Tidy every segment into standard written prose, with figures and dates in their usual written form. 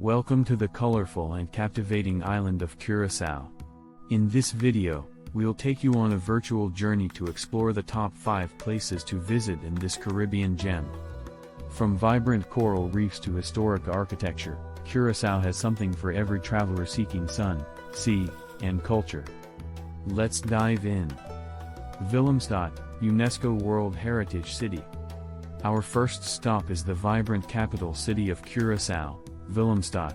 Welcome to the colorful and captivating island of Curacao. In this video, we'll take you on a virtual journey to explore the top 5 places to visit in this Caribbean gem. From vibrant coral reefs to historic architecture, Curacao has something for every traveler seeking sun, sea, and culture. Let's dive in. Willemstad, UNESCO World Heritage City. Our first stop is the vibrant capital city of Curacao, Willemstad.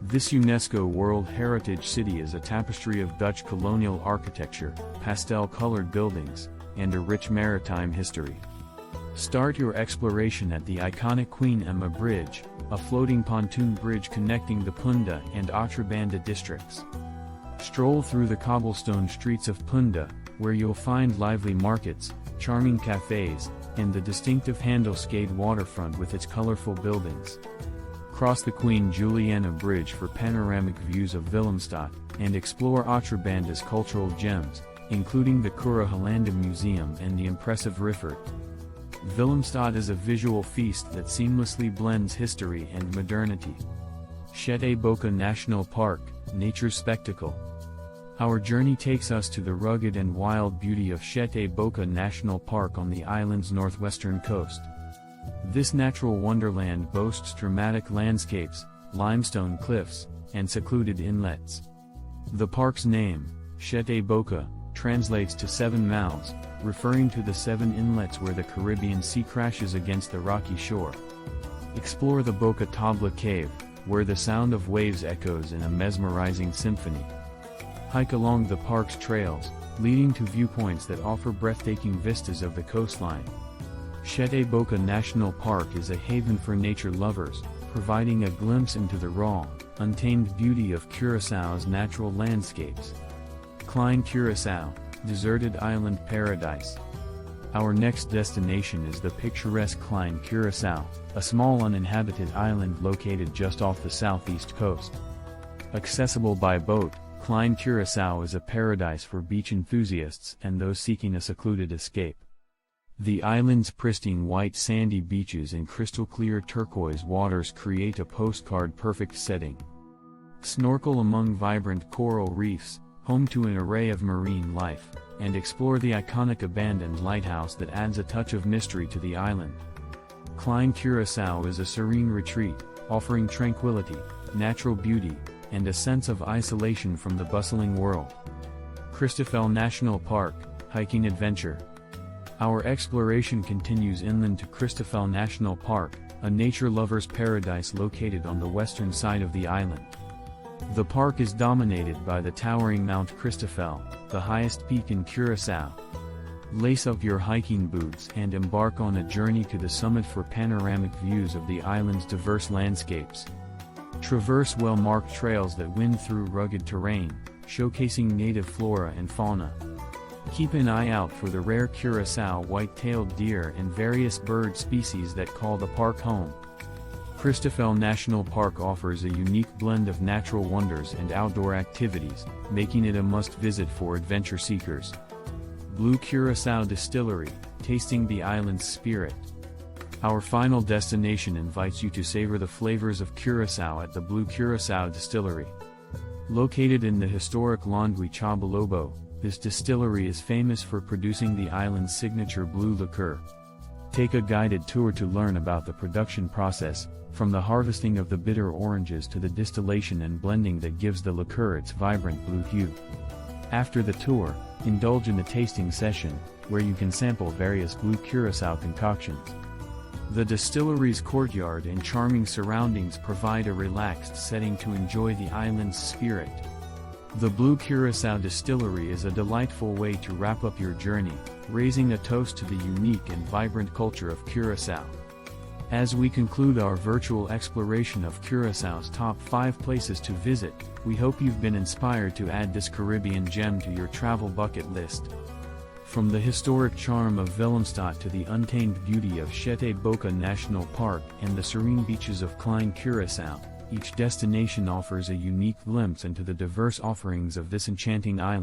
This UNESCO World Heritage City is a tapestry of Dutch colonial architecture, pastel-colored buildings, and a rich maritime history. Start your exploration at the iconic Queen Emma Bridge, a floating pontoon bridge connecting the Punda and Otrabanda districts. Stroll through the cobblestone streets of Punda, where you'll find lively markets, charming cafes, and the distinctive Handelscade waterfront with its colorful buildings. Cross the Queen Juliana Bridge for panoramic views of Willemstad, and explore Otrabanda's cultural gems, including the Curacao Museum and the impressive Riffert. Willemstad is a visual feast that seamlessly blends history and modernity. Sete Boca National Park, nature's spectacle. Our journey takes us to the rugged and wild beauty of Sete Boca National Park on the island's northwestern coast. This natural wonderland boasts dramatic landscapes, limestone cliffs, and secluded inlets. The park's name, Sete Boca, translates to 7 mouths, referring to the 7 inlets where the Caribbean Sea crashes against the rocky shore. Explore the Boca Tabla Cave, where the sound of waves echoes in a mesmerizing symphony. Hike along the park's trails, leading to viewpoints that offer breathtaking vistas of the coastline. Sete Boca National Park is a haven for nature lovers, providing a glimpse into the raw, untamed beauty of Curaçao's natural landscapes. Klein Curacao, deserted island paradise. Our next destination is the picturesque Klein Curacao, a small uninhabited island located just off the southeast coast. Accessible by boat, Klein Curacao is a paradise for beach enthusiasts and those seeking a secluded escape. The island's pristine white sandy beaches and crystal-clear turquoise waters create a postcard-perfect setting. Snorkel among vibrant coral reefs, home to an array of marine life, and explore the iconic abandoned lighthouse that adds a touch of mystery to the island. Klein Curacao is a serene retreat, offering tranquility, natural beauty, and a sense of isolation from the bustling world. Cristofel National Park, hiking adventure. Our exploration continues inland to Cristofel National Park, a nature lover's paradise located on the western side of the island. The park is dominated by the towering Mount Cristofel, the highest peak in Curacao. Lace up your hiking boots and embark on a journey to the summit for panoramic views of the island's diverse landscapes. Traverse well-marked trails that wind through rugged terrain, showcasing native flora and fauna. Keep an eye out for the rare Curacao white-tailed deer and various bird species that call the park home. Cristofel National Park offers a unique blend of natural wonders and outdoor activities, making it a must-visit for adventure seekers. Blue Curacao Distillery, tasting the island's spirit. Our final destination invites you to savor the flavors of Curacao at the Blue Curacao Distillery. Located in the historic Londwi Chabalobo, this distillery is famous for producing the island's signature blue liqueur. Take a guided tour to learn about the production process, from the harvesting of the bitter oranges to the distillation and blending that gives the liqueur its vibrant blue hue. After the tour, indulge in a tasting session, where you can sample various Blue Curacao concoctions. The distillery's courtyard and charming surroundings provide a relaxed setting to enjoy the island's spirit. The Blue Curacao Distillery is a delightful way to wrap up your journey, raising a toast to the unique and vibrant culture of Curacao. As we conclude our virtual exploration of Curaçao's top 5 places to visit, we hope you've been inspired to add this Caribbean gem to your travel bucket list. From the historic charm of Willemstad to the untamed beauty of Sete Boca National Park and the serene beaches of Klein Curacao, each destination offers a unique glimpse into the diverse offerings of this enchanting island.